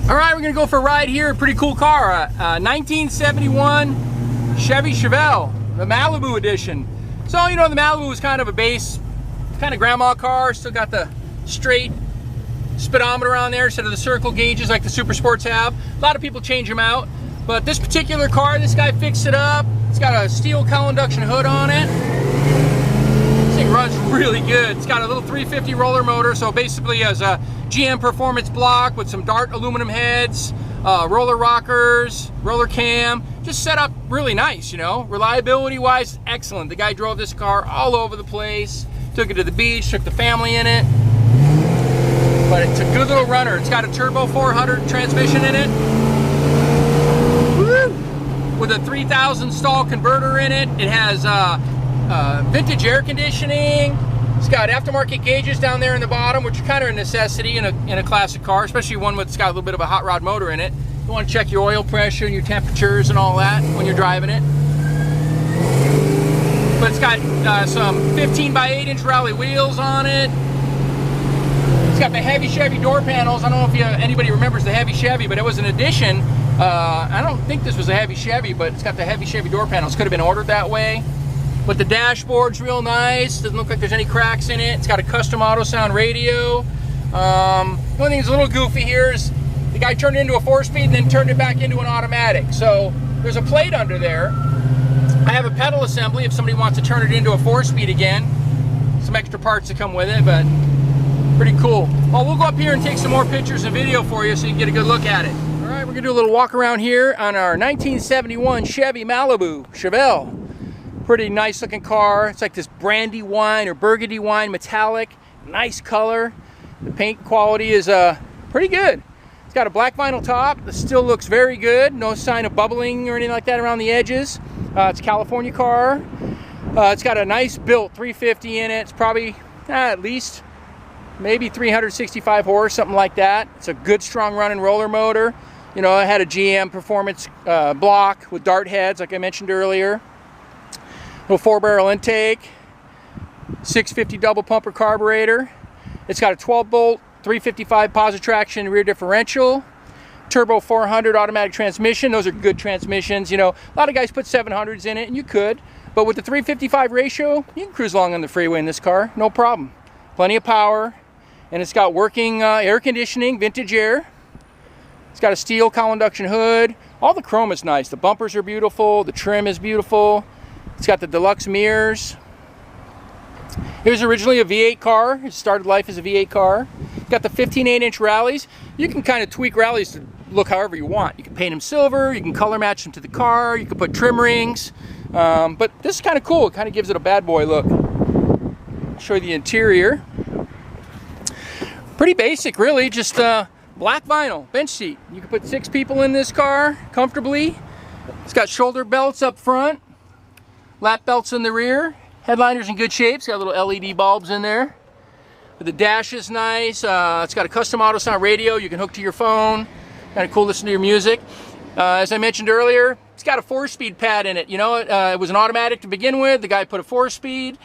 All right, we're gonna go for a ride here. A pretty cool car, 1971 Chevy Chevelle, the Malibu edition. So, you know, the Malibu was kind of a base, kind of grandma car. Still got the straight speedometer on there instead of the circle gauges like the Super Sports have. A lot of people change them out, but this particular car, this guy fixed it up. It's got a steel cowl induction hood on it. This thing runs really good. It's got a little 350 roller motor, so basically has a GM performance block with some Dart aluminum heads, roller rockers, roller cam, just set up really nice, you know. Reliability wise, excellent. The guy drove this car all over the place, took it to the beach, took the family in it. But it's a good little runner. It's got a turbo 400 transmission in it. Woo! With a 3000 stall converter in it. It has vintage air conditioning. It's got aftermarket gauges down there in the bottom, which are kind of a necessity in a classic car, especially one that's got a little bit of a hot rod motor in it. You want to check your oil pressure and your temperatures and all that when you're driving it. But it's got some 15 by 8 inch rally wheels on it. It's got the heavy Chevy door panels. I don't know if anybody remembers the heavy Chevy, but it was an addition. I don't think this was a heavy Chevy, but it's got the heavy Chevy door panels. Could have been ordered that way. But the dashboard's real nice. Doesn't look like there's any cracks in it. It's got a custom auto sound radio. The only thing that's a little goofy here is the guy turned it into a 4-speed and then turned it back into an automatic. So there's a plate under there. I have a pedal assembly if somebody wants to turn it into a 4-speed again. Some extra parts that come with it, but pretty cool. Well, we'll go up here and take some more pictures and video for you so you can get a good look at it. All right, we're gonna do a little walk around here on our 1971 Chevy Malibu Chevelle. Pretty nice looking car. It's like this brandy wine or burgundy wine metallic. Nice color. The paint quality is pretty good. It's got a black vinyl top. This still looks very good. No sign of bubbling or anything like that around the edges. It's a California car. It's got a nice built 350 in it. It's probably at least maybe 365 horse, something like that. It's a good strong running roller motor. You know, it had a GM performance block with dart heads like I mentioned earlier. Little 4-barrel intake, 650 double pumper carburetor. It's got a 12-bolt 355 Posi-Traction rear differential, turbo 400 automatic transmission. Those are good transmissions. You know, a lot of guys put 700s in it, and you could, but with the 355 ratio, you can cruise along on the freeway in this car, no problem. Plenty of power, and it's got working air conditioning, vintage air. It's got a steel cowl induction hood. All the chrome is nice. The bumpers are beautiful. The trim is beautiful. It's got the deluxe mirrors. It was originally a V8 car. It started life as a V8 car. It's got the 15 8-inch rallies. You can kind of tweak rallies to look however you want. You can paint them silver. You can color match them to the car. You can put trim rings. But this is kind of cool. It kind of gives it a bad boy look. I'll show you the interior. Pretty basic, really. Just black vinyl bench seat. You can put 6 people in this car comfortably. It's got shoulder belts up front. Lap belts in the rear. Headliner's in good shape. It's got little LED bulbs in there. But the dash is nice. It's got a custom auto sound radio you can hook to your phone. Kind of cool to listen to your music. As I mentioned earlier, it's got a 4-speed pad in it. You know, it was an automatic to begin with. The guy put a 4-speed.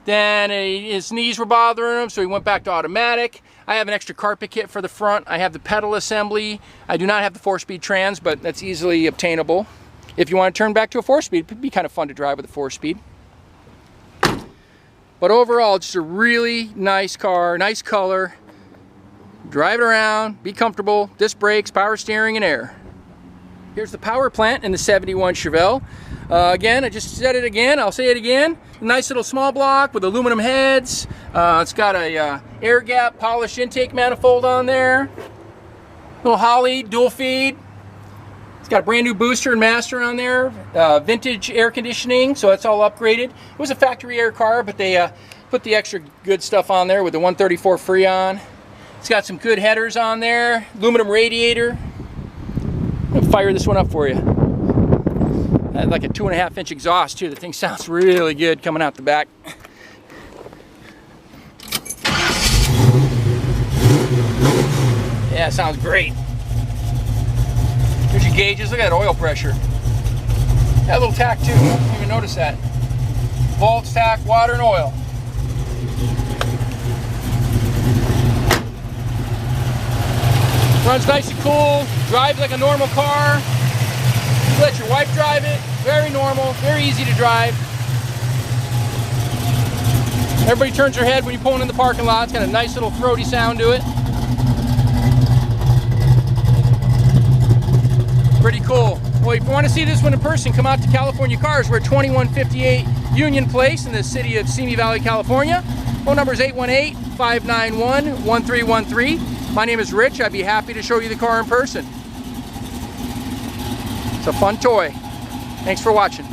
Then his knees were bothering him, so he went back to automatic. I have an extra carpet kit for the front. I have the pedal assembly. I do not have the 4-speed trans, but that's easily obtainable. If you want to turn back to a 4-speed, it'd be kind of fun to drive with a 4-speed. But overall, just a really nice car, nice color. Drive it around, be comfortable, disc brakes, power steering, and air. Here's the power plant in the 71 Chevelle. Again, I just said it again, I'll say it again. A nice little small block with aluminum heads. It's got a air gap polished intake manifold on there. Little Holley dual feed. It's got a brand new booster and master on there. Vintage air conditioning, so it's all upgraded. It was a factory air car, but they put the extra good stuff on there with the 134 Freon. It's got some good headers on there. Aluminum radiator. I'm gonna fire this one up for you. Like a 2.5-inch exhaust too. The thing sounds really good coming out the back. Yeah, it sounds great. Here's your gauges. Look at that oil pressure. Got a little tack too. I didn't even notice that. Volts, tack, water, and oil. Runs nice and cool, drives like a normal car. You let your wife drive it, very normal, very easy to drive. Everybody turns their head when you're pulling in the parking lot. It's got a nice little throaty sound to it. Pretty cool. Well, if you want to see this one in person, come out to California Cars. We're at 2158 Union Place in the city of Simi Valley, California. Phone number is 818-591-1313. My name is Rich. I'd be happy to show you the car in person. It's a fun toy. Thanks for watching.